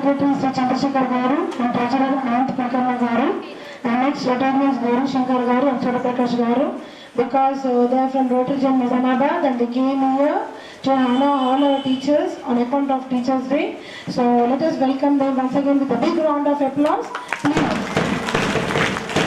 Secretary Sri Chandrasekhar Garu and Treasurer Anant Kulkarni Garu, and next retirees Gauru Shankar Garu and Surya Prakash Garu, because they are from Rotary Jam Nizamabad and they came here to honor all our teachers on account of Teachers Day. So let us welcome them once again with a big round of applause. Please.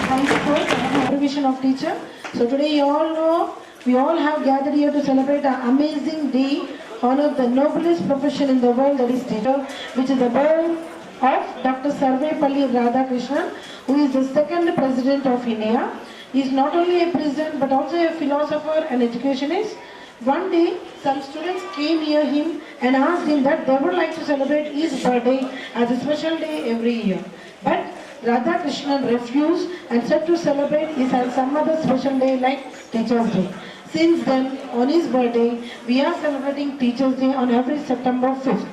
Thank you for the motivation of teacher. So today you all know we all have gathered here to celebrate an amazing day, honor the noblest profession in the world, that is teacher, which is the birth of Dr. Sarvepalli Radhakrishnan, who is the second president of India. He is not only a president but also a philosopher and educationist. One day, some students came near him and asked him that they would like to celebrate his birthday as a special day every year. But Radhakrishnan refused and said to celebrate it as some other special day like Teachers' Day. Since then, on his birthday, we are celebrating Teachers' Day on every September 5th.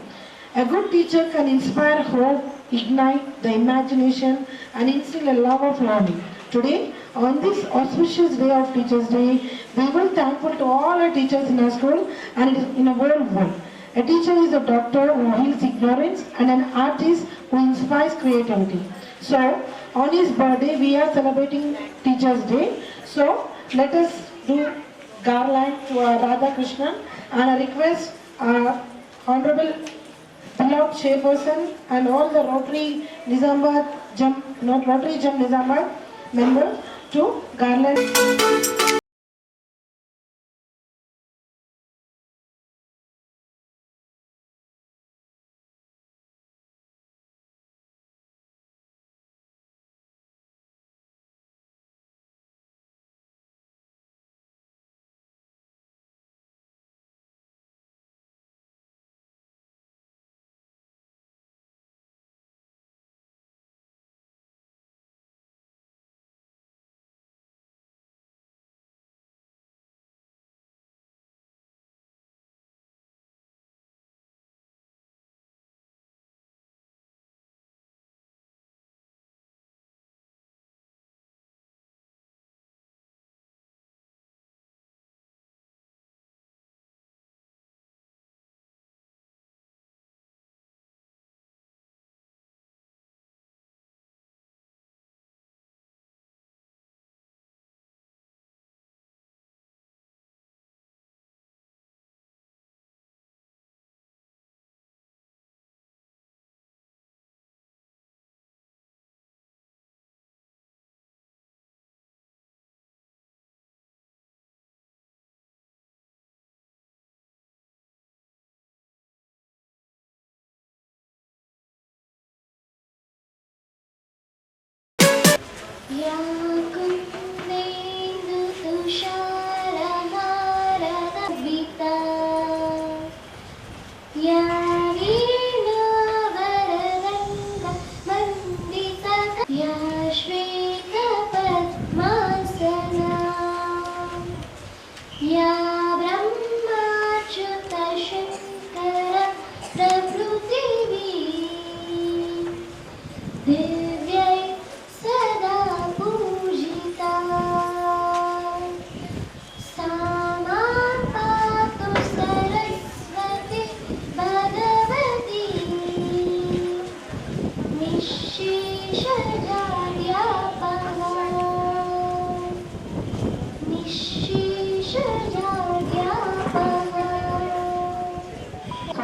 A good teacher can inspire hope, ignite the imagination, and instill a love of learning. Today, on this auspicious day of Teachers' Day, we will thankful to all our teachers in our school and in a world world. A teacher is a doctor who heals ignorance and an artist who inspires creativity. So, on his birthday, we are celebrating Teachers' Day. So, let us do garland to our Radhakrishnan, and I request our Honorable beloved chairperson and all the Rotary Jam Nizamabad members to garland.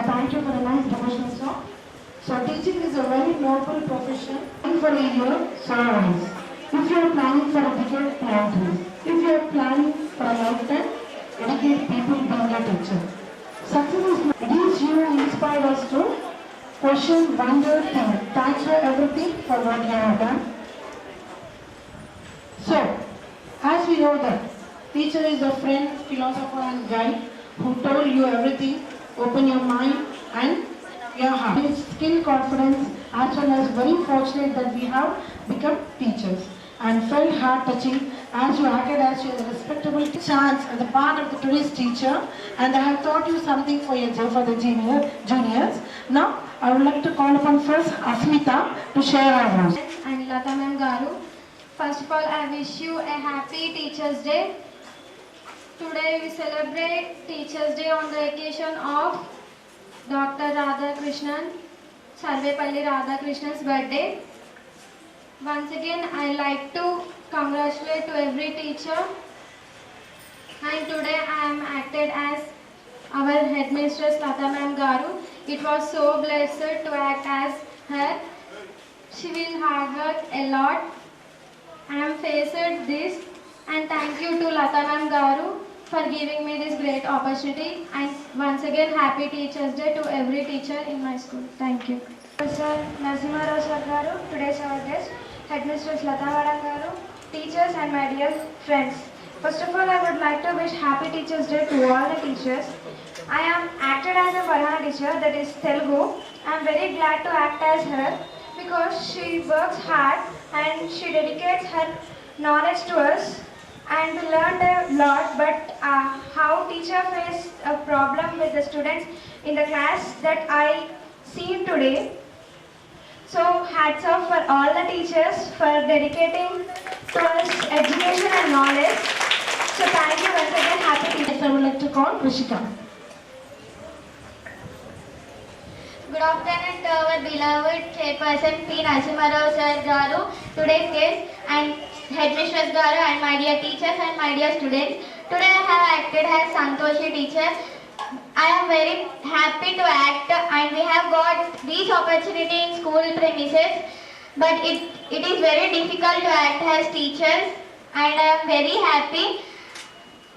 Thank you for a nice devotional song. So teaching is a very noble profession. And for a year, service. If you are planning for a decade, plant trees. If you are planning for a lifetime, educate people, being a teacher. Success is not. It is you who inspired us to question, wonder, think. Thanks for everything for what you have done. So, as we know that teacher is a friend, philosopher and guide who told you everything. Open your mind and your heart. With skill, confidence, as well as very fortunate that we have become teachers, and felt heart-touching as you acted as your respectable chance as a part of the today's teacher, and I have taught you something for the juniors. Now, I would like to call upon first Asmita to share our views. And Lata Ma'am Garu. First of all, I wish you a happy Teachers' Day. Today we celebrate Teachers' Day on the occasion of Dr. Radhakrishnan. Sarvepalli Radhakrishna's birthday. Once again, I like to congratulate to every teacher. And today I am acted as our headmistress Lata Ma'am Garu. It was so blessed to act as her. She will hard work a lot. I am faced this, and thank you to Lata Ma'am Garu for giving me this great opportunity. And once again, happy Teachers Day to every teacher in my school. Thank you. Professor Narasimha Rao Sir Garu, today's our guest, Headmistress Lata Madam Garu, teachers and my dear friends. First of all, I would like to wish Happy Teachers Day to all the teachers. I am acted as a Farhana teacher, that is Telugu. I am very glad to act as her because she works hard and she dedicates her knowledge to us and learned a lot. But how teacher faced a problem with the students in the class that I seen today. So hats off for all the teachers for dedicating to us education and knowledge. So thank you once again. Happy Teachers. Next, I would like to call Rishika. Good afternoon to our beloved chairperson P. Narasimha Rao Sir Garu, today's guest, and headmistress Garu, and my dear teachers and my dear students. Today I have acted as Santoshi teacher. I am very happy to act, and we have got this opportunity in school premises, but it is very difficult to act as teachers, and I am very happy.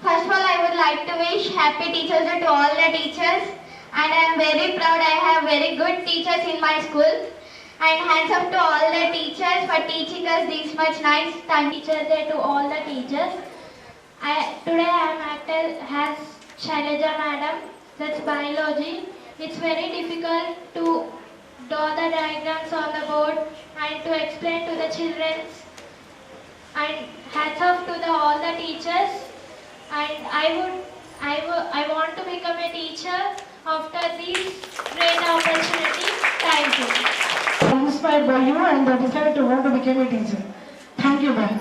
First of all, I would like to wish Happy Teachers Day to all the teachers, and I am very proud I have very good teachers in my school. And hands up to all the teachers for teaching us this much nice. Thank Teachers Day to all the teachers. Today I am acted as Shailaja Madam, that's biology. It's very difficult to draw the diagrams on the board and to explain to the children. And hats off to all the teachers. And I want to become a teacher after this great opportunity. Thank you. Inspired by you and decided to want to become a teacher. Thank you, ma'am.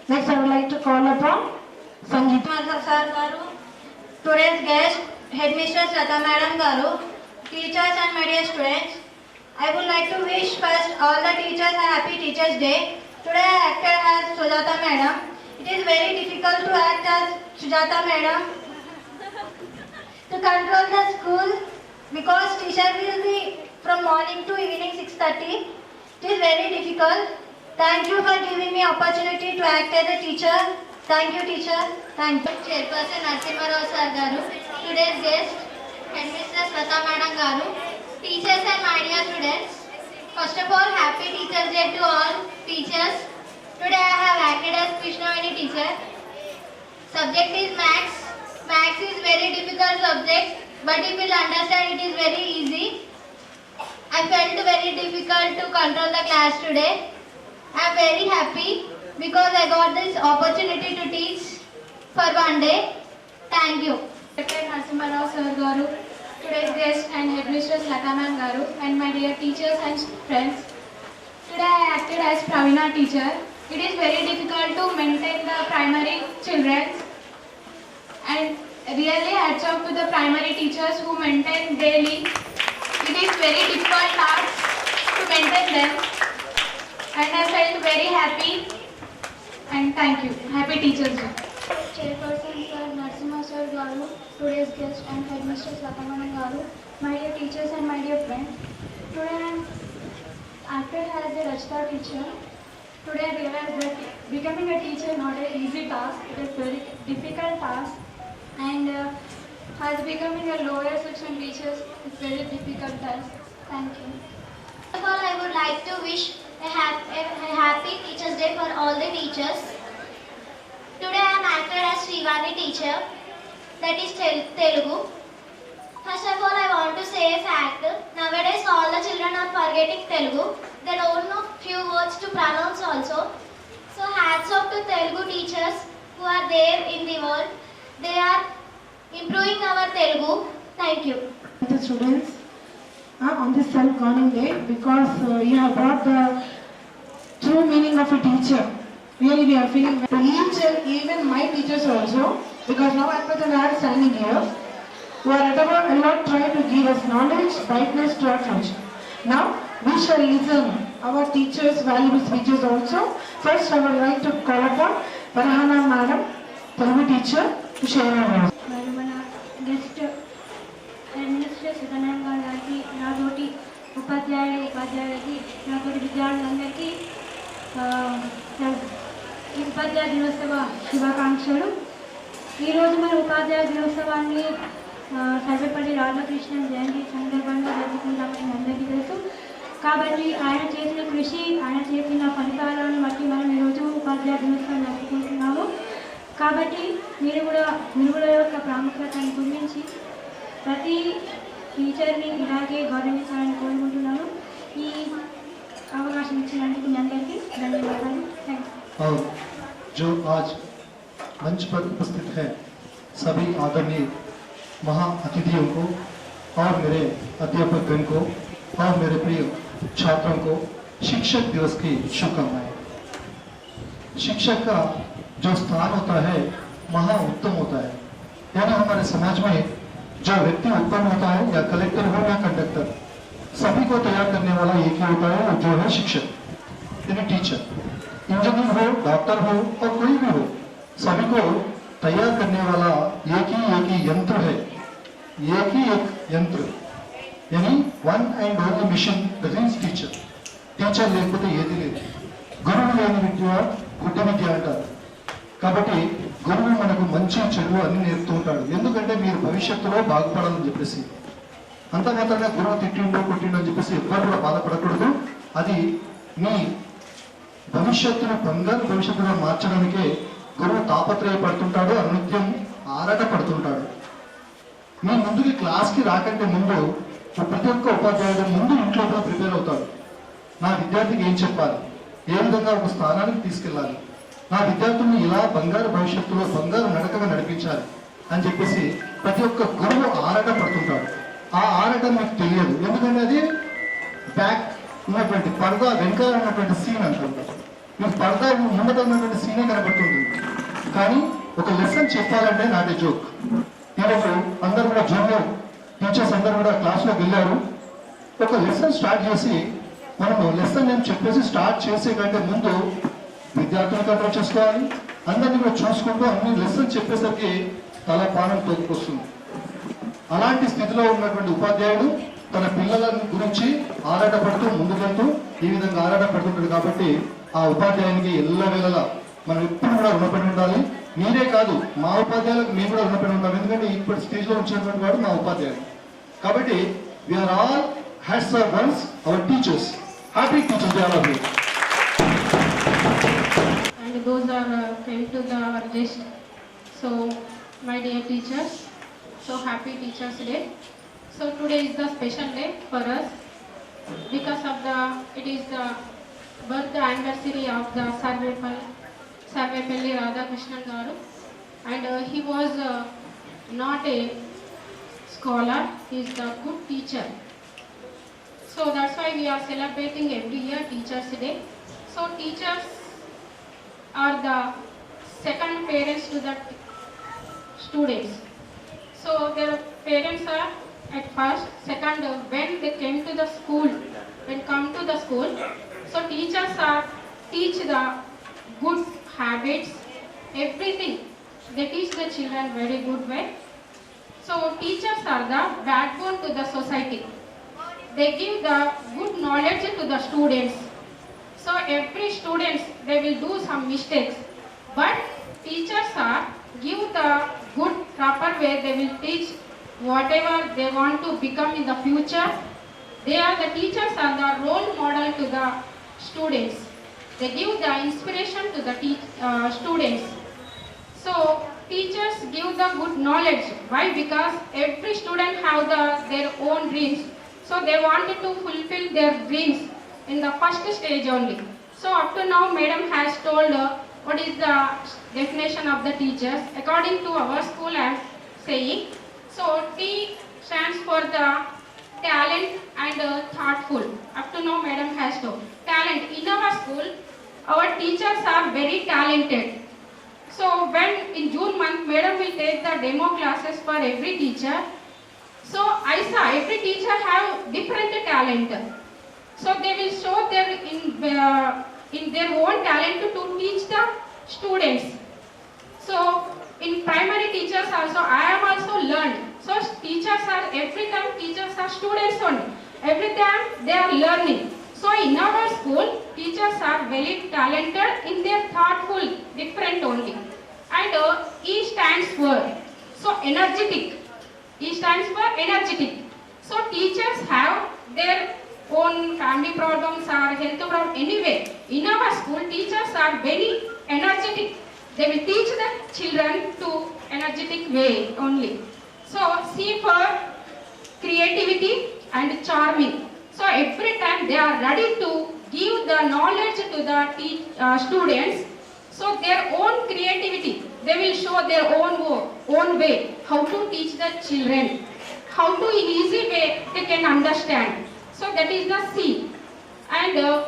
Next, I would like to call upon Sangeeta. Sir Garu, today's guest, Headmistress Lata Madam Garu, teachers and my dear students. I would like to wish first all the teachers a happy Teachers Day. Today I acted as Sujata Madam. It is very difficult to act as Sujata Madam to control the school because teacher will be from morning to evening 6:30. It is very difficult. Thank you for giving me opportunity to act as a teacher. Thank you, teacher. Thank you. Chairperson Narasimha Rao Sir Garu, today's guest, Headmistress Lata Madam Garu, teachers and my dear students. First of all, Happy Teachers Day to all teachers. Today I have acted as Krishnavani teacher. Subject is Maths. Maths is very difficult subject, but if you understand it is very easy. I felt very difficult to control the class today. I am very happy because I got this opportunity to teach for one day. Thank you. Narasimha Rao Sir Garu, today's guest and headmistress Lata Ma'am Garu, and my dear teachers and friends. Today I acted as Pravina teacher. It is very difficult to maintain the primary children, and really hats off to the primary teachers who maintain daily. It is very difficult task to maintain them, and I felt very happy, and thank you. Happy Teachers Day. Chairperson Sir Narasimha Sir Garu, today's guest and Headmistress Lata Madam Garu, my dear teachers and my dear friends. Today I am acted as a Rajta teacher. Today I realized that becoming a teacher is not an easy task. It is a very difficult task, and as becoming a lower section teacher is very difficult task. Thank you. First of all, I would like to wish a happy Teachers Day for all the teachers. Today I am acted as Srivani teacher, that is Telugu. First of all, I want to say a fact. Nowadays all the children are forgetting Telugu. They don't know few words to pronounce also. So hats off to Telugu teachers who are there in the world. They are improving our Telugu. Thank you. The students on this self-learning day because you have brought the true meaning of a teacher. Really, we are feeling to each and even my teachers also, because now at present I am standing here, who are at a lot trying to give us knowledge, brightness to our future. Now, we shall listen our teachers' valuable speeches also. First, I would like to call upon Farhana Madam, Telugu teacher, to share her views. మరి మన guest minister సుధనంగా గారికి నాతోటి ఉపాధ్యాయులకి నాతోటి విద్యార్థులందరికీ ఈ ఉపాధ్యాయ దినోత్సవ శుభాకాంక్షలు. ఈరోజు మన ఉపాధ్యాయ దినోత్సవాన్ని సర్వేపల్లి రాధాకృష్ణన్ జయంతి సందర్భంగా జరుపుకుంటామని అందరికీ తెలుసు. కాబట్టి ఆయన చేసిన కృషి, ఆయన చేసిన ఫలితాలను బట్టి మనం ఈరోజు ఉపాధ్యాయ దినోత్సవం జరుపుకుంటున్నాము. కాబట్టి మీరు కూడా గురువుల యొక్క ప్రాముఖ్యతను గురించి ప్రతి టీచర్ని ఇలాగే గౌరవించాలని కోరుకుంటున్నాను. ఈ అవకాశం ఇచ్చినందుకు మీ అందరికీ ధన్యవాదాలు. థ్యాంక్స్. और जो आज मंच पर उपस्थित है सभी आदरणीय महाअतिथियों को और मेरे अध्यापकगण को और मेरे प्रिय छात्रों को शिक्षक दिवस की शुभकामनाएं। शिक्षक का जो स्थान होता है महा उत्तम होता है, यानी हमारे समाज में जो व्यक्ति उत्पन्न होता है, या कलेक्टर हो या कंडक्टर, सभी को तैयार करने वाला एक ही होता है, जो है शिक्षक यानी टीचर। इंजीनियर हो, डॉक्टर हो और कोई भी हो, सभी को तैयार करने वाला एक ही यंत्र है, एक ही एक यंत्र यानी one and only mission that is teacher. Teacher లేకపోతే ఏది లేదు. గురువు లేని విద్య గుడ్డి విద్య అంటారు. కాబట్టి గురువు మనకు మంచి చెడు అన్ని నేర్పుతూ ఉంటాడు. ఎందుకంటే మీరు భవిష్యత్తులో బాగుపడాలని చెప్పేసి. అంత మాత్రమే గురువు తిట్టిండో కొట్టిండో అని చెప్పేసి ఎవ్వరు కూడా బాధపడకూడదు. అది మీ భవిష్యత్తును బంగారు భవిష్యత్తుగా మార్చడానికే గురువు తాపత్రయపడుతుంటాడు, అనునిత్యం ఆరాట పడుతుంటాడు. మీ ముందుకి క్లాస్కి రాకంటే ముందు ప్రతి ఒక్క ఉపాధ్యాయుడు ముందు ఇంట్లో కూడా ప్రిపేర్ అవుతాడు. నా విద్యార్థికి ఏం చెప్పాలి, ఏ విధంగా ఒక స్థానానికి తీసుకెళ్ళాలి, నా విద్యార్థుల్ని ఇలా బంగారు భవిష్యత్తులో బంగారు నడకగా నడిపించాలి అని చెప్పేసి ప్రతి ఒక్క గురువు ఆరాట పడుతుంటాడు. ఆ ఆరాట మీకు తెలియదు, ఎందుకంటే అది బ్యాక్ ఉన్నటువంటి పరదా వెనకాల ఉన్నటువంటి సీన్ అంటుంటారు. మీకు పరదా ముందట ఉన్నటువంటి సీనే కనబడుతుంటుంది. కానీ ఒక లెసన్ చెప్పాలంటే నాట్ ఏ జోక్. ఈరోజు అందరూ కూడా జూనియర్ టీచర్స్ అందరూ కూడా క్లాస్లోకి వెళ్ళారు. ఒక లెసన్ స్టార్ట్ చేసి మనము లెసన్ నేను చెప్పేసి స్టార్ట్ చేసే కంటే ముందు విద్యార్థులను కంట్రోల్ చేసుకోవాలి, అందరినీ కూడా చూసుకుంటూ అన్ని లెసన్ చెప్పేసరికి తల పానం తోపుకొస్తుంది. అలాంటి స్థితిలో ఉన్నటువంటి ఉపాధ్యాయుడు తన పిల్లల గురించి ఆరాటపడుతూ ముందుకెళ్తూ ఈ విధంగా ఆరాటపడుతుంటాడు. కాబట్టి ఆ ఉపాధ్యాయునికి ఎల్లవేళలా మనం ఎప్పుడు కూడా రుణపడి ఉండాలి. మీరే కాదు, మా ఉపాధ్యాయులకు మేము కూడా రుణపడి ఉంటాం. ఎందుకంటే ఇప్పటి స్టేజ్లో ఉంచినటువంటి వాడు మా ఉపాధ్యాయుడు. కాబట్టి we are all hats off once our teachers. Happy teachers day all of you. And those are came to the our guest. So my dear teachers, so happy Teachers Day. So today is the special day for us because of it is the birth anniversary of the Sarvepalli Radhakrishnan Garu, and he was not a scholar, he is the good teacher. So that's why we are celebrating every year Teachers Day. So teachers are the second parents to the students. So their parents are at first, second when they came to the school, so teachers are teach the good habits, everything. They teach the children very good way. So teachers are the backbone to the society. They give the good knowledge to the students. So every students they will do some mistakes, but teachers are give the good proper way. They will teach whatever they want to become in the future. The teachers are the role model to the students. They give the inspiration to the students. So teachers give the good knowledge. Why? Because every student have their own dreams. So they wanted to fulfill their dreams in the first stage only. So up to now, Madam has told what is the definition of the teachers. According to our school, I am saying, so T stands for the talent and thoughtful. Up to now, Madam has told talent. In our school, our teachers are very talented. So when in June month, Madam will take the demo classes for every teacher. So I saw every teacher have different talent. So they will show their in their own talent to teach the students. So in primary teachers also, I am also learned. So teachers are, every time teachers are students only. Every time they are learning. So in our school, teachers are very talented in their thoughtful, different only. And E stands for, so energetic. E stands for energetic. So teachers have their own family problems or health problems anyway. In our school, teachers are very energetic. They will teach the children to energetic way only. So C for creativity and charming. So every time they are ready to give the knowledge to the students. So their own creativity, they will show their own way how to teach the children, how to in easy way they can understand. So that is the C. And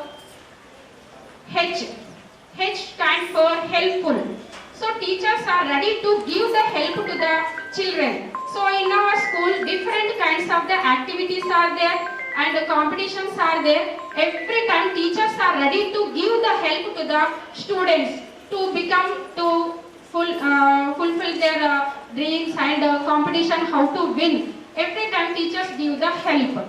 H. H stands for helpful. So teachers are ready to give the help to the children. So in our school, different kinds of the activities are there and the competitions are there. Every time teachers are ready to give the help to the students to become, to fulfill their dreams and competition, how to win. Every time teachers give the help.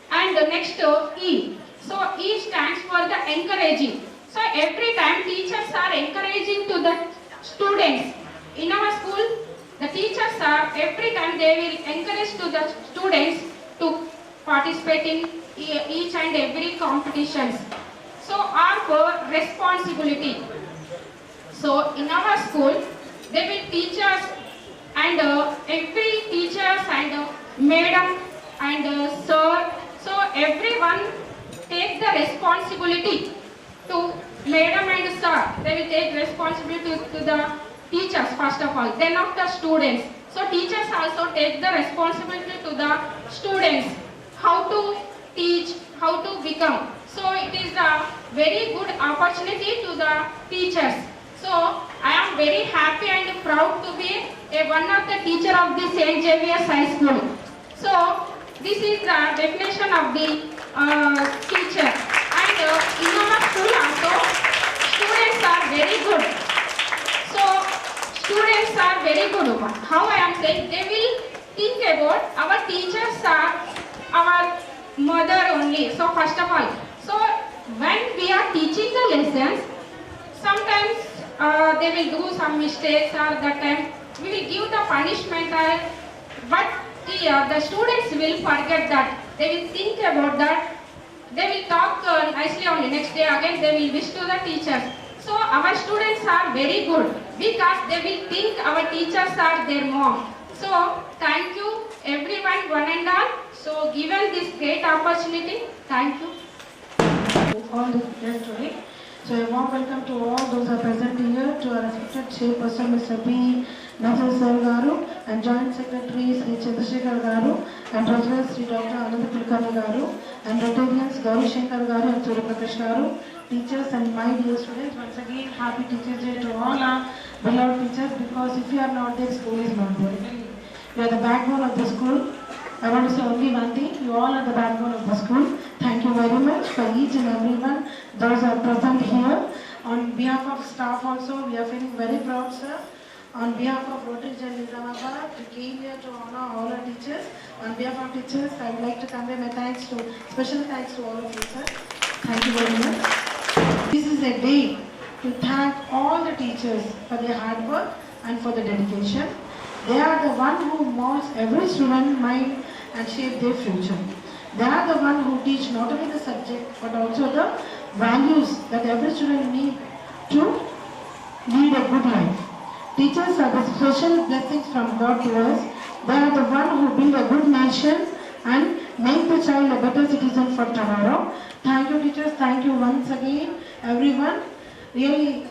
And next E. So E stands for the encouraging. So every time teachers are encouraging to the students. In our school, the teachers are, every time they will encourage to the students to participate in each and every competitions. So R for responsibility. So in our school, they will teach us, and every teachers and madam and sir, so everyone take the responsibility to madam and sir. They will take responsibility to the teachers first of all, then of the students. So teachers also take the responsibility to the students, how to teach, how to become. So it is a very good opportunity to the teachers. So I am very happy and proud to be one of the teacher of the St. Xavier's High School. So this is the definition of the teacher. And in our school also, students are very good. So students are very good. How I am saying, they will think about our teachers are our mother only. So first of all, so when we are teaching the lessons, sometimes they will do some mistakes, or that time we will give the punishment, but the students will forget that. They will think about that. They will talk nicely only. Next day again they will wish to the teachers. So our students are very good because they will think our teachers are their mom. So thank you everyone, one and all. So given this great opportunity, thank you. All the guests today. So a warm welcome to all those who are present here, to our respected chairperson Mr. P. Nasir Sir Garu and Joint Secretary Sri Chandrasekhar Garu and Treasurer Sri Dr. Ananda Kulkarni Garu and Rotarians Gauri Shankar Garu and Surya Prakash Garu, teachers and my dear students. Once again, happy Teachers Day to all our beloved teachers, because if you are not there, school is not there. You are the backbone of the school. I want to say only one thing, you all are the backbone of the school. Thank you very much for each and everyone, those are present here. On behalf of staff also, we are feeling very proud, sir. On behalf of Rotary General Nizamabad, we came here to honor all our teachers. On behalf of teachers, I would like to convey my thanks to, special thanks to all of you, sir. Thank you very much. This is a day to thank all the teachers for their hard work and for the dedication. They are the one who molds every student's mind and shape their future. They are the one who teach not only the subject but also the values that every student needs to lead a good life. Teachers are the special blessings from God to us. They are the one who build a good nation and make the child a better citizen for tomorrow. Thank you, teachers. Thank you once again, everyone. Really,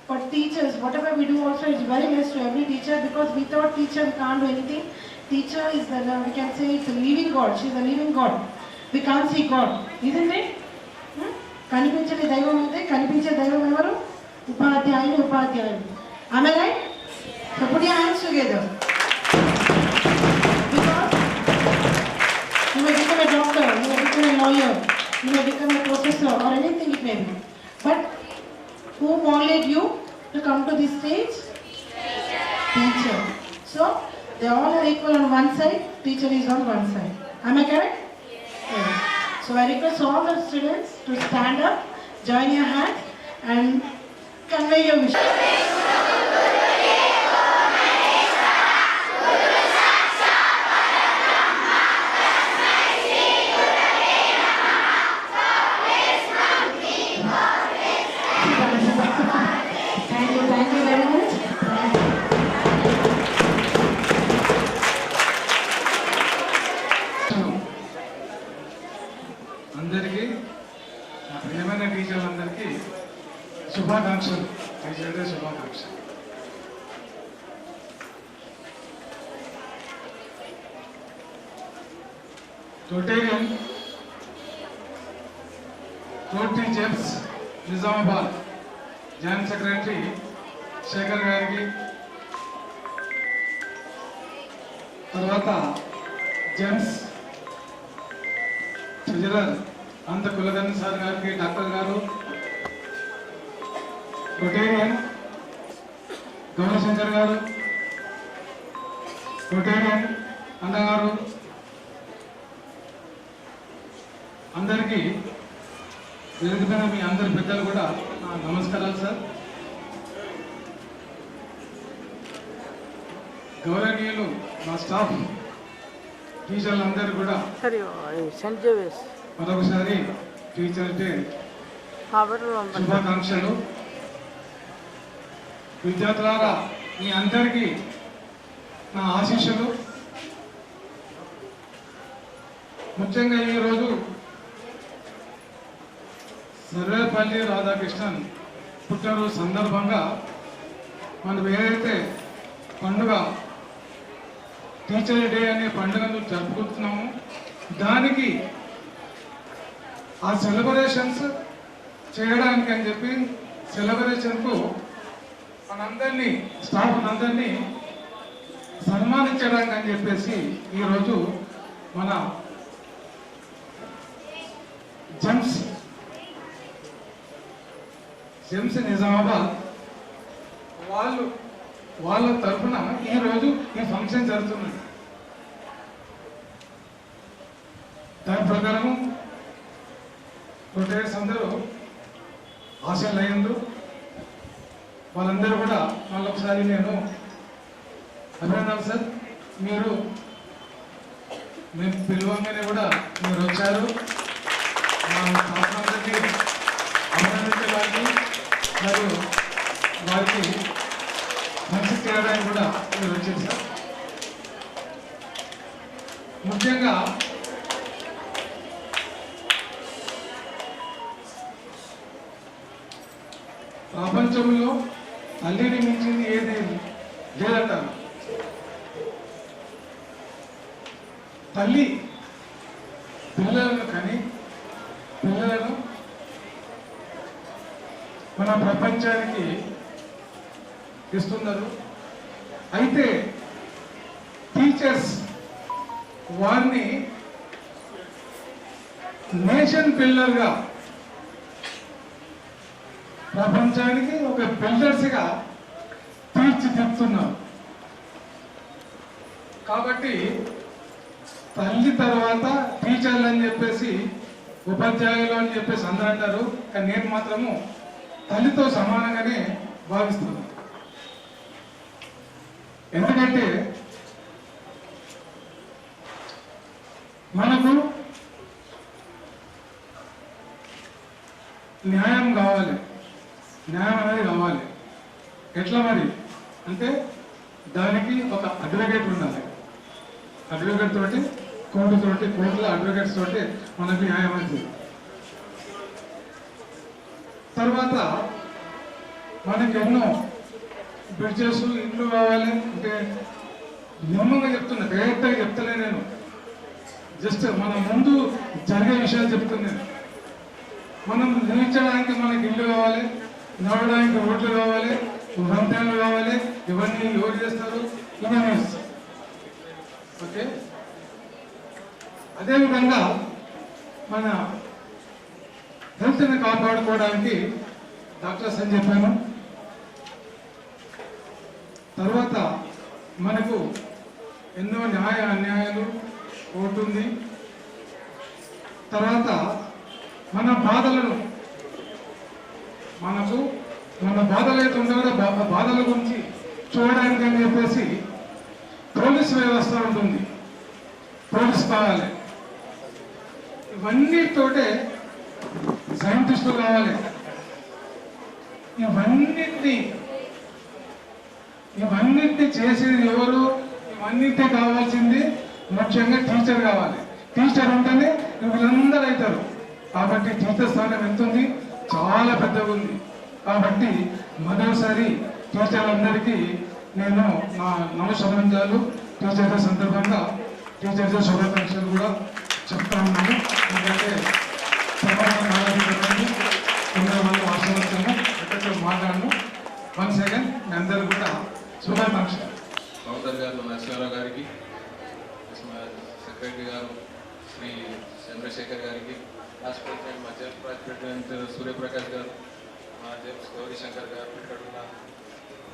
for teachers, whatever we do also is very less to every teacher, because without teacher we can't do anything. Teacher is the, we can say it's a living God. She is a living God. We can't see God, isn't it? Kanipinchani daivam ante kanipinche daivam evaru? Upadhyayulu. Am I right? So put your hands together. Because you may become a doctor, you may become a lawyer, you may become a professor or anything it may be. But who molded you to come to this stage? Teacher. So they all are equal on one side, teacher is on one side. Am I correct? Yes. So I request all the students to stand up, join your hands and convey your wish. Thank you very much. అందరికీ నా ప్రియమైన టీచర్లందరికీ శుభాకాంక్షలు. Teacher day శుభాకాంక్షలు. Rotarian Rotary Gems Nizamabad joint secretary Shekhar గారికి, తర్వాత Gems treasurer అంత కులగన్ sir గారికి, doctor garu, Rotarian Gaurashankar garu, Rotarian అన్నగారు, అందరికీ వేదికపైన మీ అందరి పెద్దలు కూడా నమస్కారాలు సార్. గౌరవనీయులు మా స్టాఫ్ టీచర్లందరూ కూడా మరొకసారి టీచర్ డే శుభాకాంక్షలు. విద్యార్థులారా మీ అందరికీ నా ఆశీస్సులు. ముఖ్యంగా ఈరోజు సర్వేపల్లి రాధాకృష్ణన్ పుట్టినరోజు సందర్భంగా మనం ఏదైతే పండుగ టీచర్ డే అనే పండుగను జరుపుకుంటున్నాము, దానికి ఆ సెలబ్రేషన్స్ చేయడానికి అని చెప్పి సెలబ్రేషన్కు మనందరినీ స్టాఫ్ అందరినీ సన్మానించడానికి అని చెప్పేసి ఈరోజు మన జెమ్స్ నిజామాబాద్ వాళ్ళ తరఫున ఈరోజు ఈ ఫంక్షన్ జరుగుతున్నది. దాని ప్రకారము రొటేరియన్స్ అందరూ ఆశలు అయ్యిండ్రు. వాళ్ళందరూ కూడా మళ్ళొకసారి నేను అభినందనలు సార్. మేము పిలవంగానే కూడా మీరు వచ్చారు. మా స్టాఫ్లందరికీ అభినందించడానికి మరియు వారికి మంచి చేయడానికి కూడా మీరు వచ్చారు సార్. ముఖ్యంగా ప్రపంచంలో తల్లిని మించింది ఏది లేదంటారు. తల్లి పిల్లలను కానీ పిల్లలను మన ప్రపంచానికి ఇస్తున్నారు. అయితే టీచర్స్ వారిని నేషన్ బిల్డర్గా, ప్రపంచానికి ఒక బిల్డర్స్గా తీర్చిదిద్దుతున్నారు. కాబట్టి తల్లి తర్వాత టీచర్లు అని చెప్పేసి, ఉపాధ్యాయులు అని చెప్పేసి అందరూ అంటారు. కానీ నేను మాత్రము తల్లితో సమానంగానే భావిస్తున్నాను. ఎందుకంటే మనకు న్యాయం కావాలి, న్యాయం అనేది కావాలి. ఎట్లా మరి అంటే దానికి ఒక అడ్వకేట్ ఉండాలి. అడ్వకేట్ తోటి కోర్టులో అడ్వకేట్స్ తోటి మనకు న్యాయం అవుతుంది. తర్వాత మనకి ఎన్నో బ్రిడ్జెస్, ఇండ్లు కావాలి అంటే నియమంగా చెప్తున్నా, డైరెక్ట్గా చెప్తలే నేను. జస్ట్ మన ముందు జరిగే విషయాలు చెప్తున్నాను. మనం నిలిచడానికి మనకి ఇల్లు కావాలి, నడవడానికి రోడ్లు కావాలి, వంతెనలు కావాలి. ఇవన్నీ ఎవరు చేస్తారు? ఇంజనీర్స్. ఓకే. అదేవిధంగా మన హెల్త్ని కాపాడుకోవడానికి డాక్టర్స్ అని చెప్పాను. తర్వాత మనకు ఎన్నో న్యాయ అన్యాయాలు ఉంటుంది. తర్వాత మన బాధలను మన బాధలు అయితే ఉండదో బాధల గురించి చూడడానికి అని చెప్పేసి పోలీస్ వ్యవస్థ ఉంటుంది, పోలీస్ కావాలి. ఇవన్నిటితోటే సైంటిస్టులు కావాలి. ఇవన్నిటిని చేసేది ఎవరు? ఇవన్నిటినీ కావాల్సింది ముఖ్యంగా టీచర్ కావాలి. టీచర్ ఉంటేనే వీళ్ళందరూ అవుతారు. కాబట్టి టీచర్ స్థానం ఎంత ఉంది? చాలా పెద్దగా ఉంది. కాబట్టి మరోసారి టీచర్లందరికీ నేను నా నమస్కారాలు, టీచర్ డే సందర్భంగా టీచర్ డే శుభాకాంక్షలు కూడా చెప్తా ఉన్నాను. ఎందుకంటే కొంతమంది ఆశీర్వదించాము, ఎక్కడో మాట్లాడను. 1 సెకండ్ మీ అందరూ కూడా శుభాకాంక్షలు. కౌన్సిలర్ గారు నరసింహారావు గారికి, సెక్రటరీ గారు శ్రీ చంద్రశేఖర్ గారికి, క్లాస్ ప్రెసిడెంట్ మా జెమ్స్ ప్రెసిడెంట్ సూర్యప్రకాష్ గారు, మా జెమ్స్ గౌరీశంకర్ గారు, ఇక్కడ ఉన్న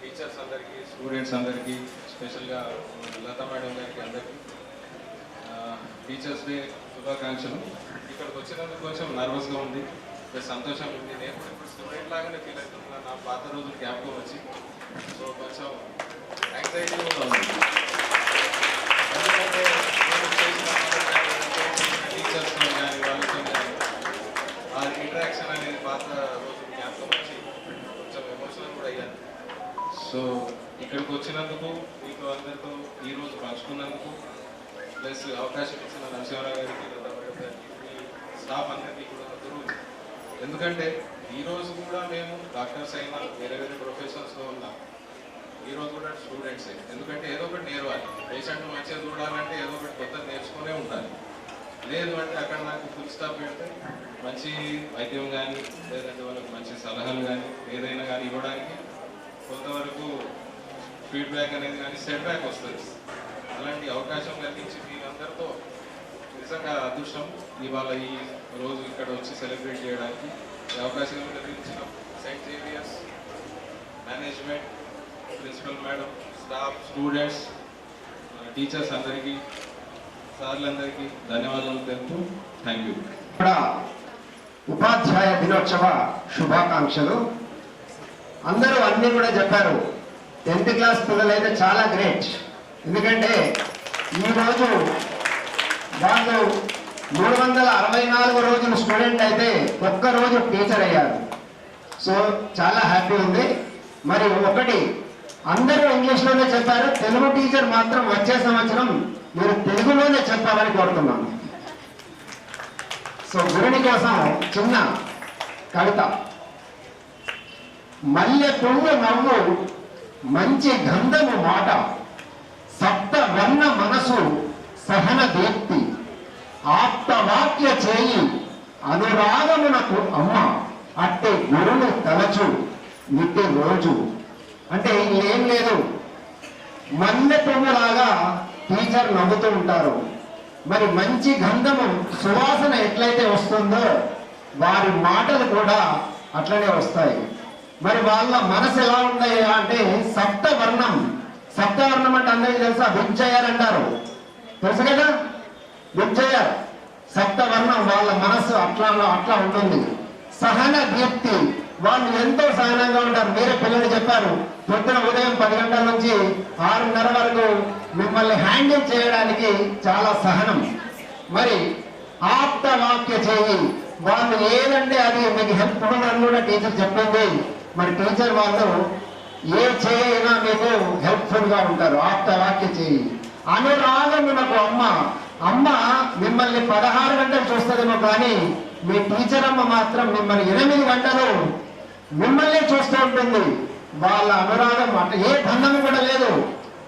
టీచర్స్ అందరికీ, స్టూడెంట్స్ అందరికీ, స్పెషల్గా లతా మేడం గారికి అందరికీ టీచర్స్ డే శుభాకాంక్షలు. ఇక్కడికి వచ్చినందుకు కొంచెం నర్వస్గా ఉంది, సంతోషంగా ఉంది. నేను కూడా ఇప్పుడు స్టూడెంట్ లాగానే ఫీల్ అవుతున్నాను, నా పాత రోజులు జ్ఞాపకం వచ్చి. సో కొంచెం యాంగ్జైటీ కూడా ఉంది. ఎందుకంటే నేను చేసిన టీచర్స్తో కానీ వాళ్ళతో కానీ ఆ ఇంటరాక్షన్ అనేది పాత రోజులు జ్ఞాపకం వచ్చి కొంచెం ఎమోషనల్ కూడా అయ్యాను. సో ఇక్కడికి వచ్చినందుకు, మీకు అందరితో ఈరోజు పంచుకున్నందుకు, ప్లస్ అవకాశం ఇచ్చిన నరసింహారావు గారికి, స్టాఫ్ అందరికీ కూడా అందరూ. ఎందుకంటే ఈరోజు కూడా మేము డాక్టర్స్ అయినా వేరే వేరే ప్రొఫెషన్స్లో ఉన్నాం, ఈరోజు కూడా స్టూడెంట్సే. ఎందుకంటే ఏదో ఒకటి నేర్వాలి. పేషెంట్ మంచిగా చూడాలంటే ఏదో ఒకటి కొత్త నేర్చుకునే ఉండాలి. లేదు అంటే అక్కడ నాకు ఫుల్ స్టాప్ పెడితే మంచి వైద్యం కానీ, లేదంటే వాళ్ళకి మంచి సలహాలు కానీ, ఏదైనా కానీ ఇవ్వడానికి కొంతవరకు ఫీడ్బ్యాక్ అనేది కానీ సెట్ బ్యాక్ వస్తుంది. అలాంటి అవకాశం కలిగించి మీ అందరితో నిజంగా అదృష్టం. ఇవాళ ఈ రోజు ఇక్కడ వచ్చి సెలబ్రేట్ చేయడానికి అవకాశం కలిగించిన saint Xavier's management, principal madam, staff, students, teachers అందరికీ, సార్లందరికీ ధన్యవాదాలు తెలుపుతూ థ్యాంక్ యూ. ఇక్కడ ఉపాధ్యాయ దినోత్సవ శుభాకాంక్షలు. అందరూ అన్నీ కూడా చెప్పారు. 10th క్లాస్ పిల్లలైతే చాలా గ్రేట్. ఎందుకంటే ఈరోజు వాళ్ళు 364 రోజులు స్టూడెంట్ అయితే ఒక్కరోజు టీచర్ అయ్యారు. సో చాలా హ్యాపీ ఉంది. మరి ఒకటి, అందరూ ఇంగ్లీష్లోనే చెప్పారు, తెలుగు టీచర్ మాత్రం వచ్చే సంవత్సరం మీరు తెలుగులోనే చెప్పాలని కోరుతున్నాను. సో గురుని కోసం చిన్న కవిత. మల్లె పువ్వు నవ్వు మంచి గంధము మాట, సప్త వర్ణ మనసు సహన దీప్తి, ఆప్తవాక్య చేయి అనురాగమునకు అమ్మ, అట్టే గురుని తలచు నిత్య రోజు. అంటే ఏం లేదు, మల్లె పువ్వులాగా టీచర్ నవ్వుతూ ఉంటారు. మరి మంచి గంధము సువాసన ఎట్లయితే వస్తుందో వారి మాటలు కూడా అట్లనే వస్తాయి. మరి వాళ్ళ మనసు ఎలా ఉన్నాయి అంటే సప్తవర్ణం. సప్తవర్ణం అంటే అందరికీ తెలుసా? విజ్జయర్ అంటారు, తెలుసు కదా? విజ్జయర్ సప్తవర్ణం. వాళ్ళ మనసు అట్లా ఉంటుంది. సహన దీప్తి, వాళ్ళు ఎంతో సహనంగా ఉంటారు. మీరే పిల్లలు చెప్పారు, పొద్దున ఉదయం 10 గంటల నుంచి 6:30 వరకు మిమ్మల్ని హ్యాండిల్ చేయడానికి చాలా సహనం. మరి ఆప్త వాక్య చేయి, వాళ్ళు ఏదంటే అది మీకు హెల్ప్ అని కూడా టీచర్ చెప్పింది. మరి టీచర్ వాళ్ళు ఏ చేయైనా మీకు హెల్ప్ఫుల్ గా ఉంటారు. ఆప్త వాక్య చేయి అనురాగమునకు అమ్మ. అమ్మ మిమ్మల్ని 16 గంటలు చూస్తుందేమో కానీ మీ టీచర్ అమ్మ మాత్రం మిమ్మల్ని 8 గంటలు మిమ్మల్ని చూస్తూ ఉంటుంది. వాళ్ళ అనురాగం అంటే ఏ బంధం కూడా లేదు.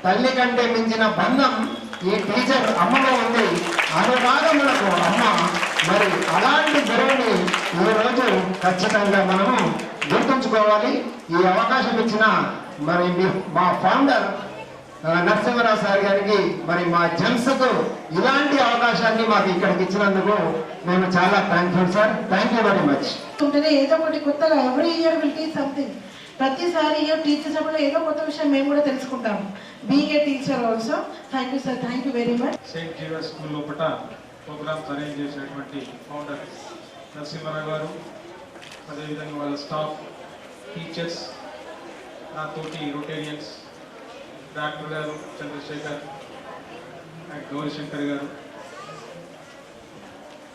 తల్లి కంటే మించిన బంధం ఈ టీచర్ అమ్మలో ఉంది. అనురాగములకు అమ్మ. మరి అలాంటి గురువుని ఈరోజు ఖచ్చితంగా మనము గుర్తుంచుకోవాలి. ఈ అవకాశం ఇచ్చిన మరి మా ఫౌండర్ నరసింహరావు సార్ గారికి మరి మా జెమ్స్కు ఇలాంటి అవకాశాన్ని మాకు ఇక్కడికి ఇచ్చినందుకు మేము చాలా thankful sir. Thank you very much. ఉంటేనే ఏదో ఒకటి కొత్తగా every year will teach something. ప్రతిసారి ఇయర్ టీచ్ చేసినప్పుడు ఏదో కొత్త విషయం మేము కూడా తెలుసుకుంటాము. Being a teacher also. Thank you sir, thank you very much. Saint Jeevas school లోపల ప్రోగ్రామ్స్ అరేంజ్ చేసినటువంటి ఫౌండర్ నరసింహరావు గారు, అదేవిధంగా వాళ్ళ స్టాఫ్, టీచర్స్, నా తోటి రొటేరియన్స్ డాక్టర్ గారు చంద్రశేఖర్ అండ్ గౌరీశంకర్ గారు,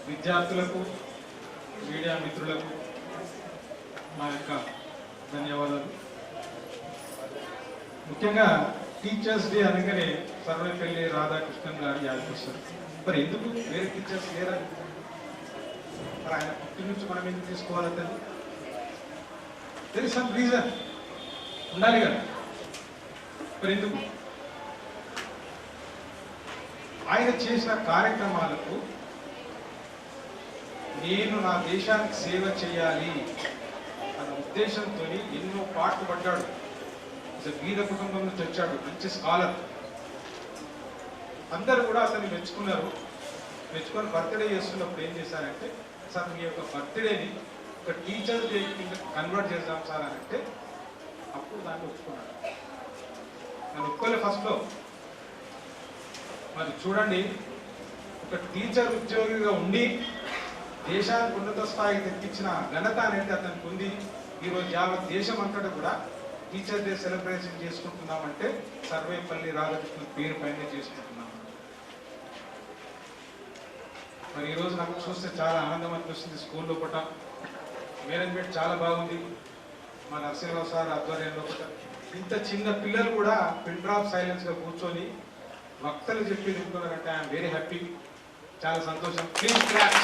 విద్యార్థులకు, మీడియా మిత్రులకు మా యొక్క ధన్యవాదాలు. ముఖ్యంగా టీచర్స్ డే అనగానే సర్వేపల్లి రాధాకృష్ణన్ గారు యాదగిస్తారు. మరి ఎందుకు వేరే టీచర్స్ లేరా? మరి ఆయన పుట్టి నుంచి మనం ఎందుకు తీసుకోవాలి? అతను దెర్ ఇస్ సమ్ రీజన్ ఉండాలి కదా. మరి ఎందుకు ఆయన చేసిన కార్యక్రమాలకు నేను నా దేశానికి సేవ చేయాలి అన్న ఉద్దేశంతో ఎన్నో పాటలు పడ్డాడు. బీద కుటుంబం నుంచి వచ్చాడు, మంచి స్కాలర్. అందరూ కూడా అతన్ని మెచ్చుకున్నారు. మెచ్చుకొని బర్త్డే చేస్తున్నప్పుడు ఏం చేశారంటే, సార్ మీ యొక్క బర్త్డేని ఒక టీచర్స్ డే కన్వర్ట్ చేద్దాం సార్ అని అంటే అప్పుడు దాన్ని ఒప్పుకున్నాడు. నేను ఒప్పుకోలే ఫస్ట్లో. మరి చూడండి, ఒక టీచర్ ఉద్యోగిగా ఉండి దేశానికి ఉన్నత స్థాయికి తెప్పించిన ఘనత అనేది అతనికి ఉంది. ఈరోజు యావత్ దేశం అంతటా కూడా టీచర్ డే సెలబ్రేషన్ చేసుకుంటున్నామంటే సర్వేపల్లి రాధాకృష్ణ పేరు పైన చేసుకుంటున్నాం. మరి ఈరోజు నాకు చూస్తే చాలా ఆనందం అనిపిస్తుంది. స్కూల్ లోపల మేనేజ్మెంట్ చాలా బాగుంది. మా నరసింహరావు సార్ ఆధ్వర్యంలో ఇంత చిన్న పిల్లలు కూడా పిన్ డ్రాప్ సైలెన్స్గా కూర్చొని వక్తలు చెప్పి వింటున్నారంటే ఐఎమ్ వెరీ హ్యాపీ. చాలా సంతోషం. Please clap.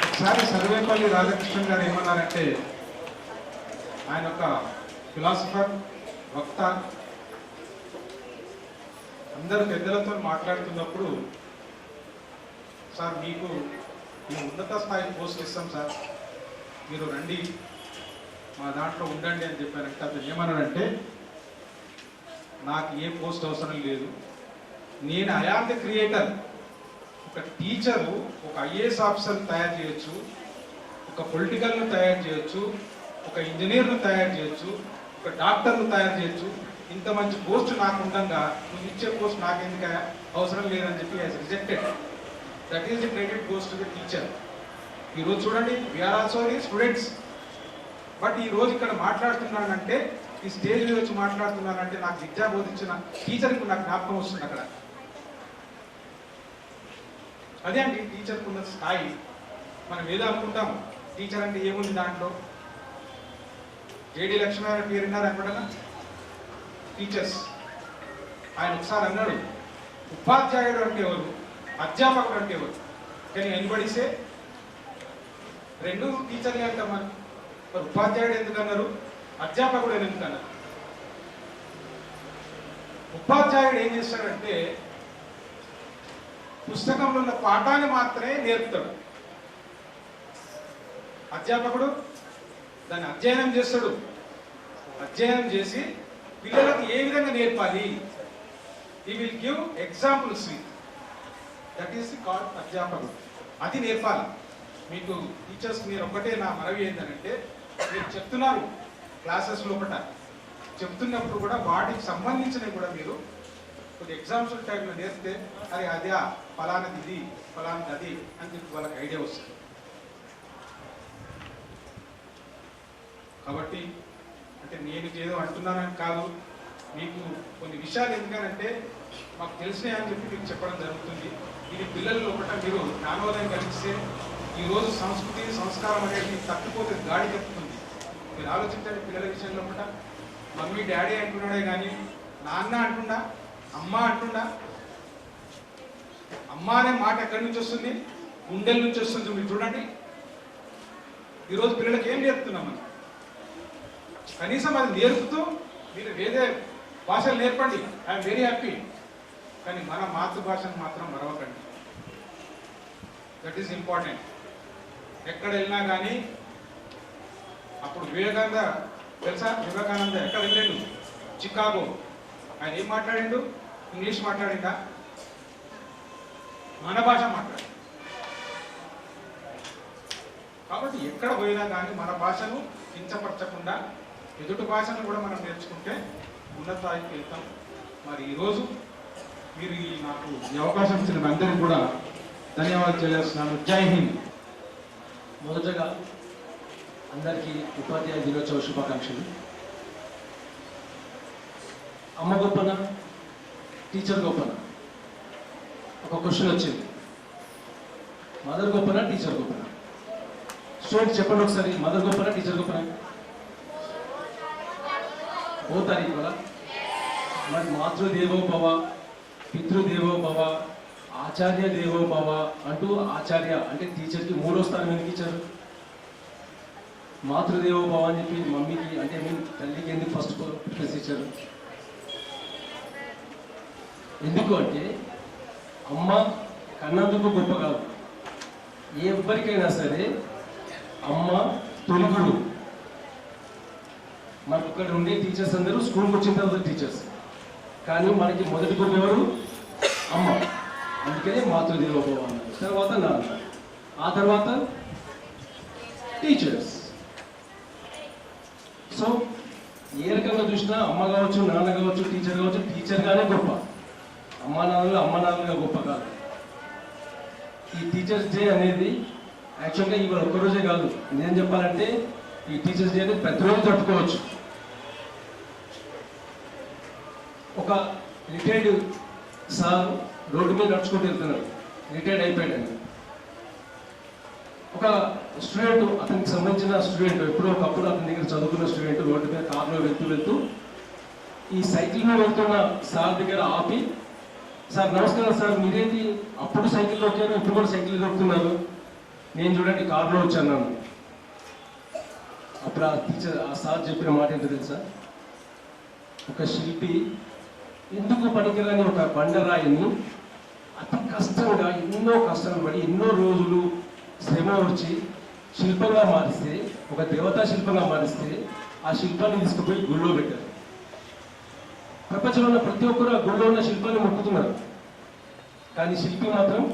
ఒకసారి సర్వేపల్లి రాధాకృష్ణన్ గారు ఏమన్నారంటే, ఆయన ఒక ఫిలాసఫర్, వక్త. అందరు పెద్దలతో మాట్లాడుతున్నప్పుడు, సార్ మీకు ఈ ఉన్నత స్థాయి పోస్ట్ ఇస్తాం సార్, మీరు రండి మా దాంట్లో ఉండండి అని చెప్పారంటే అతను ఏమన్నాడంటే, నాకు ఏ పోస్ట్ అవసరం లేదు, నేను ఐ యామ్ ది క్రియేటర్. ఒక టీచరు ఒక ఐఏఎస్ ఆఫీసర్ని తయారు చేయొచ్చు, ఒక పొలిటికల్ను తయారు చేయొచ్చు, ఒక ఇంజనీర్ను తయారు చేయొచ్చు, ఒక డాక్టర్ను తయారు చేయొచ్చు. ఇంత మంచి పోస్ట్ నాకు ఉండగా నువ్వు ఇచ్చే పోస్ట్ నాకెందుకు అవసరం లేదని చెప్పి has rejected. That is the credit goes to the teacher. ఈరోజు చూడండి, we are also the students. But ఈ రోజు ఇక్కడ మాట్లాడుతున్నానంటే, ఈ స్టేజ్ మీద వచ్చి మాట్లాడుతున్నానంటే నాకు విద్యా బోధించిన టీచర్కి నాకు జ్ఞాపకం వస్తుంది అక్కడ. అదే అండి టీచర్కి ఉన్న స్థాయి. మనం ఏదో అనుకుంటాము టీచర్ అంటే ఏముంది దాంట్లో. జేడి లక్ష్మీనారాయణ పేరు విన్నారు అనుకుంటున్నా. టీచర్స్ ఆయన ఒకసారి అన్నాడు, ఉపాధ్యాయుడు అంటే ఎవరు, అధ్యాపకుడు అంటే ఎవరు. కానీ ఎన్బడిసే రెండు టీచర్లే అంటాం. మరి ఉపాధ్యాయుడు ఎందుకన్నారు, అధ్యాపకుడు ఎందుకన్నారు? ఉపాధ్యాయుడు ఏం చేస్తాడంటే పుస్తకంలో ఉన్న పాఠాన్ని మాత్రమే నేర్పుతాడు. అధ్యాపకుడు దాన్ని అధ్యయనం చేస్తాడు. అధ్యయనం చేసి పిల్లలకు ఏ విధంగా నేర్పాలి, he will give examples. That is called అధ్యాపకుడు. అది నేర్పాలి. మీకు టీచర్స్ మీరు ఒక్కటే నా మనవి ఏంటంటే, మీరు చెప్తున్నారు క్లాసెస్ లోపల, చెప్తున్నప్పుడు కూడా వాటికి సంబంధించినవి కూడా మీరు కొద్ది ఎగ్జామ్స్ టైంలో నేర్పితే అరే అదే ఫలానది ఇది ఫలానది అది అని చెప్పి వాళ్ళకి ఐడియా వస్తుంది. కాబట్టి అంటే నేను ఏదో అంటున్నానని కాదు, మీకు కొన్ని విషయాలు ఎందుకనంటే మాకు తెలిసినాయి అని చెప్పి మీకు చెప్పడం జరుగుతుంది. ఇది పిల్లల లోపల మీరు జ్ఞానోదయం కలిగిస్తే ఈరోజు సంస్కృతి సంస్కారం అనేది తప్పిపోతే గాడి తప్పుతుంది. మీరు ఆలోచించండి, పిల్లల విషయం లోపల మమ్మీ డాడీ అంటున్నాడే కానీ నాన్న అంటుండా, అమ్మ అంటుండా. అమ్మ అనే మాట ఎక్కడి నుంచి వస్తుంది, గుండెల నుంచి వస్తుంది. మీరు చూడండి, ఈరోజు పిల్లలకి ఏం నేర్పుతున్నాం మనం. కనీసం అది నేర్పుతూ మీరు వేరే భాషలు నేర్పండి, ఐఎమ్ వెరీ హ్యాపీ. కానీ మన మాతృభాషను మాత్రం మరవకండి. That is important. ఎక్కడ వెళ్ళినా కానీ అప్పుడు వివేకానంద తెలుసా? వివేకానంద ఎక్కడ వెళ్ళాడు? చికాగో. ఆయన ఏం మాట్లాడిండు? ఇంగ్లీష్ మాట్లాడిందా? మన భాష మాట్లాడి. కాబట్టి ఎక్కడ పోయినా కానీ మన భాషను కించపరచకుండా ఎదుటి భాషను కూడా మనం నేర్చుకుంటే ఉన్నత స్థాయికి వెళ్తాం. మరి ఈరోజు మీరు నాకు ఈ అవకాశం ఇచ్చిన అందరికీ కూడా ధన్యవాదాలు తెలియజేస్తున్నాను. జై హింద్. మొదటగా అందరికీ ఉపాధ్యాయ దినోత్సవ శుభాకాంక్షలు. అమ్మ గొప్పన, టీచర్ గొప్పన? ఒక క్వశ్చన్ వచ్చింది. మదర్ గొప్పన, టీచర్ గొప్పన? స్టూడెంట్స్ చెప్పండి ఒకసారి, మదర్ గొప్పన, టీచర్ గొప్పన? ఓ తారీఖు కదా. మరి మాతృదేవో భవ, పితృదేవో భవ, ఆచార్య దేవో భవ అంటూ ఆచార్య అంటే టీచర్కి 3వ స్థానం ఎందుకు ఇచ్చారు? మాతృదేవో భవ అని చెప్పి మమ్మీకి అంటే తల్లికి ఎందుకు ఫస్ట్ ప్రిఫరెన్స్ ఇచ్చారు? ఎందుకు అంటే అమ్మ కన్నందుకు గొప్ప కాదు. ఎవరికైనా సరే అమ్మ తొలిగుడు. మనకు ఇక్కడ ఉండే టీచర్స్ అందరూ స్కూల్కి వచ్చిన తర్వాత టీచర్స్, కానీ మనకి మొదటి గురువు ఎవరు? అమ్మ. అందుకనే మాతృదేవోభవ అన్నారు. తర్వాత నాన్న, ఆ తర్వాత టీచర్స్. సో ఏ రకంగా చూసినా అమ్మ కావచ్చు, నాన్న కావచ్చు, టీచర్ కావచ్చు, టీచర్గానే గొప్ప. అమ్మ నాన్నగా గొప్ప కాదు. ఈ టీచర్స్ డే అనేది యాక్చువల్గా ఇవాళ ఒక్కరోజే కాదు. నేను చెప్పాలంటే ఈ టీచర్స్ డే అనేది ప్రతిరోజు జరుపుకోవచ్చు. ఒక రిటైర్డ్ సార్ రోడ్డు మీద నడుచుకుంటూ వెళ్తున్నాడు, రిటైర్డ్ అయిపోయాడు. ఒక స్టూడెంట్, అతనికి సంబంధించిన స్టూడెంట్, ఎప్పుడో ఒకప్పుడు అతని దగ్గర చదువుకున్న స్టూడెంట్ రోడ్డు మీద కార్లో వెళ్తూ ఈ సైకిల్ మీద వెళ్తున్న సార్ దగ్గర ఆపి, సార్ నమస్కారం సార్, మీరేంటి అప్పుడు సైకిల్లో వచ్చారు, ఇప్పుడు కూడా సైకిల్ దొరుకుతున్నారు, నేను చూడండి కార్లో వచ్చాను. అప్పుడు ఆ సార్ చెప్పిన మాట ఏంటో తెలుసా? ఒక శిల్పి ఎందుకు పనికిరాని ఒక బండరాయిని అతి కష్టంగా ఎన్నో కష్టాలు పడి ఎన్నో రోజులు శ్రమ వచ్చి శిల్పంగా మారిస్తే, ఒక దేవతా శిల్పంగా మారిస్తే ఆ శిల్పాన్ని తీసుకుపోయి గుళ్ళో పెట్టారు. ప్రపంచంలో ఉన్న ప్రతి ఒక్కరు ఆ గుళ్ళో ఉన్న శిల్పాన్ని మొక్కుతున్నారు, కానీ శిల్పి మాత్రం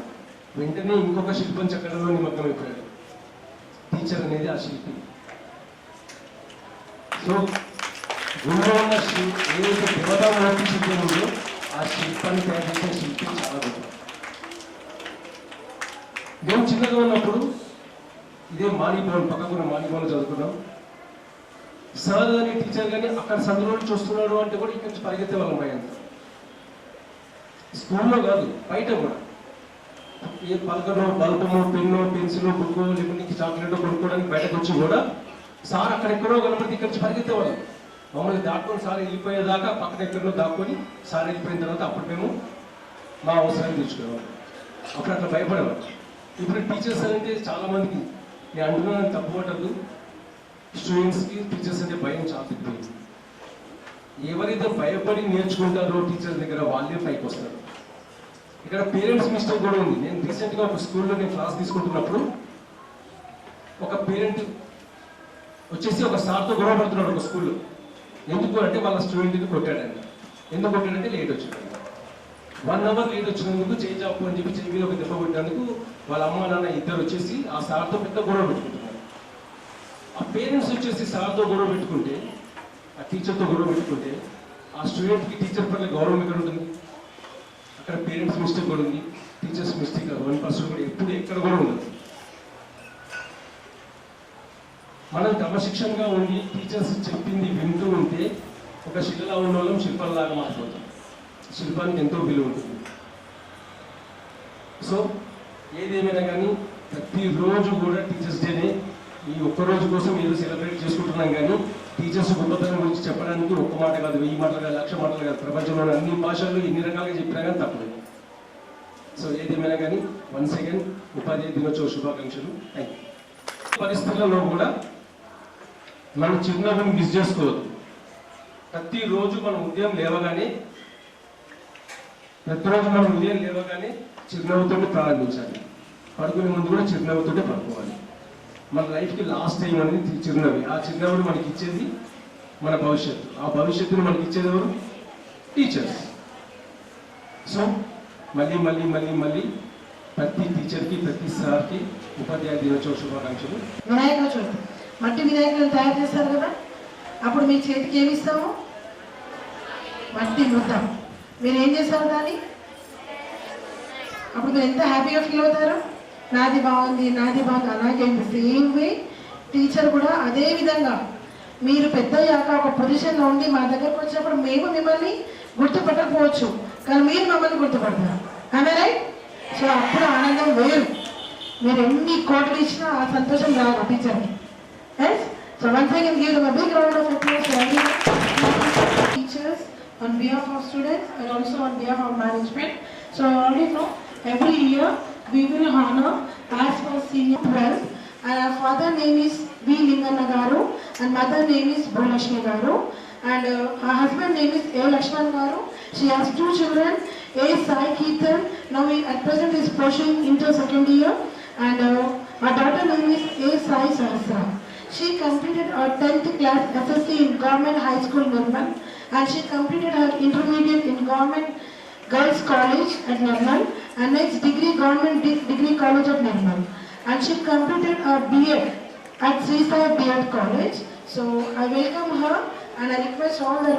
వెంటనే ఇంకొక శిల్పం చెక్కడంలో నిమగ్నమైపోయాడు. టీచర్ అనేది ఆ శిల్పి. సో గుళ్ళో ఉన్న ఏదైతే దేవతామూర్తి శిల్పం ఉందో ఆ శిల్పాన్ని తయారు చేసిన శిల్పి చాలా గొప్ప. మేము చిన్నగా ఉన్నప్పుడు ఇదే మాణిభవన్, పక్కకున్న మాణిభవన్ చదువుకున్నాం. సార్ కానీ టీచర్ కానీ అక్కడ సందులో చూస్తున్నాడు అంటే కూడా ఇక్కడి నుంచి పరిగెత్తే వాళ్ళం భయంతో. స్కూల్లో కాదు, బయట కూడా ఏ పలకనో, బల్బమో, పెన్నో, పెన్సిల్, బుక్కో, లేకపోతే చాక్లెట్ కొనుక్కోవడానికి బయటకు వచ్చి కూడా సార్ అక్కడెక్కడో కనబడి ఇక్కడి నుంచి పరిగెత్తేవాళ్ళం. మమ్మల్ని దాటుకొని సార్ వెళ్ళిపోయేదాకా పక్కన ఎక్కడో దాక్కొని సార్ వెళ్ళిపోయిన తర్వాత అప్పుడు మేము మా అవసరాన్ని తీర్చుకునేవాళ్ళం. అప్పుడు అట్లా భయపడేవాళ్ళం. ఇప్పుడు టీచర్స్ అంటే చాలామందికి, నేను అంటున్నాను తప్పు పట్టదు, స్టూడెంట్స్కి టీచర్స్ అంటే భయం చాలా తగ్గిపోయింది. ఎవరైతే భయపడి నేర్చుకుంటారో టీచర్స్ దగ్గర వాళ్ళే పైకి వస్తారు. ఇక్కడ పేరెంట్స్ మిస్టేక్ కూడా ఉంది. నేను రీసెంట్గా ఒక స్కూల్లో నేను క్లాస్ తీసుకుంటున్నప్పుడు ఒక పేరెంట్ వచ్చేసి ఒక సార్తో గొడవ పడుతున్నాడు ఒక స్కూల్లో. ఎందుకు అంటే వాళ్ళ స్టూడెంట్ని కొట్టాడండి. ఎందుకు కొట్టాడంటే లేట్ వచ్చాడు. 1 అవర్ లేట్ వచ్చినందుకు చేయి చాపు అని చెప్పి చేయి మీద ఒక దెబ్బ కొట్టినందుకు వాళ్ళ అమ్మ నాన్న ఇద్దరు వచ్చేసి ఆ సార్తో పెద్ద గొడవ పెట్టుకుంటున్నారు. ఆ పేరెంట్స్ వచ్చేసి సార్తో గొడవ పెట్టుకుంటే, ఆ టీచర్తో గొడవ పెట్టుకుంటే ఆ స్టూడెంట్కి టీచర్ పట్ల గౌరవం ఎక్కడ ఉంటుంది? అక్కడ పేరెంట్స్ మిస్టేక్ కూడా ఉంది, టీచర్స్ మిస్టేక్ 1% కూడా ఎప్పుడు ఎక్కడ కూడా ఉండదు. మనం క్రమశిక్షణగా ఉండి టీచర్స్ చెప్పింది వింటూ ఉంటే ఒక శిలలా ఉన్న వాళ్ళం శిల్పంలాగా మారిపోతాం. శిల్పానికి ఎంతో విలువ ఉంటుంది. సో ఏదేమైనా కానీ ప్రతిరోజు కూడా టీచర్స్ డేనే ఈ ఒక్కరోజు కోసం ఏదో సెలబ్రేట్ చేసుకుంటున్నాం, కానీ టీచర్స్ గొప్పతనం గురించి చెప్పడానికి ఒక్క మాట కాదు, 1000 మాటలు కాదు, 1,00,000 మాటలు కాదు, ప్రపంచంలోని అన్ని భాషల్లో ఎన్ని రకాలుగా చెప్పినా కానీ తప్పలేదు. సో ఏదేమైనా కానీ వన్స్ అగైన్ ఉపాధ్యాయ దినోత్సవ శుభాకాంక్షలు. Thank you. పరిస్థితులలో కూడా మనం చిరునవ్వుని మిస్ చేసుకోవద్దు. ప్రతిరోజు మనం ఉదయం లేవగానే చిరునవ్వుతో ప్రారంభించాలి. పడుకునే ముందు కూడా చిరునవ్వుతోనే పడుకోవాలి. మన లైఫ్కి లాస్ట్ టైం అనేది చిరునవ్వు. ఆ చిరునవ్వుని మనకి ఇచ్చేది మన భవిష్యత్తు. ఆ భవిష్యత్తును మనకి ఇచ్చేది ఎవరు? టీచర్స్. సో మళ్ళీ మళ్ళీ మళ్ళీ మళ్ళీ ప్రతి టీచర్కి, ప్రతి సార్కి ఉపాధ్యాయ దినోత్సవ శుభాకాంక్షలు. వినాయకుల చవితి మట్టి వినాయకులను తయారు చేస్తారు కదా, అప్పుడు మీ చేతికి ఏమి ఇస్తాము? మట్టి ముద్ద. మీరు ఏం చేస్తారు దాన్ని? అప్పుడు మీరు ఎంత హ్యాపీగా ఫీల్ అవుతారు? నాది బాగుంది, నాది బాగుంది. అలాగే సేమ్ వే టీచర్ కూడా అదే విధంగా మీరు పెద్దయ్యాక ఒక పొజిషన్లో ఉండి మా దగ్గరకు వచ్చినప్పుడు మేము మిమ్మల్ని గుర్తుపట్టకపోవచ్చు, కానీ మీరు మమ్మల్ని గుర్తుపడతారు. అనే రైట్? సో అప్పుడు ఆనందం వేరు. మీరు ఎన్ని కోట్లు ఇచ్చినా ఆ సంతోషం రాదు టీచర్కి. Yes? So once again give them a big round of applause for everyone. Teachers on behalf of students and also on behalf of management. So I already know every year we will honor as for senior 12, and our father name is V. Linganna Garu and mother name is Bhulashmi Garu, and her husband name is A. Lakshman Garu. She has 2 children, A. Sai Keetan, now he at present is pursuing into second year, and her daughter name is A. Sai Sahasra. She completed her 10th class SSC in Government High School Nirmal, and she completed her intermediate in Government Girls College at Nirmal, and next degree Government Degree College at Nirmal, and she completed her B.Ed at Sri Sai B.Ed College. So I welcome her and I request all the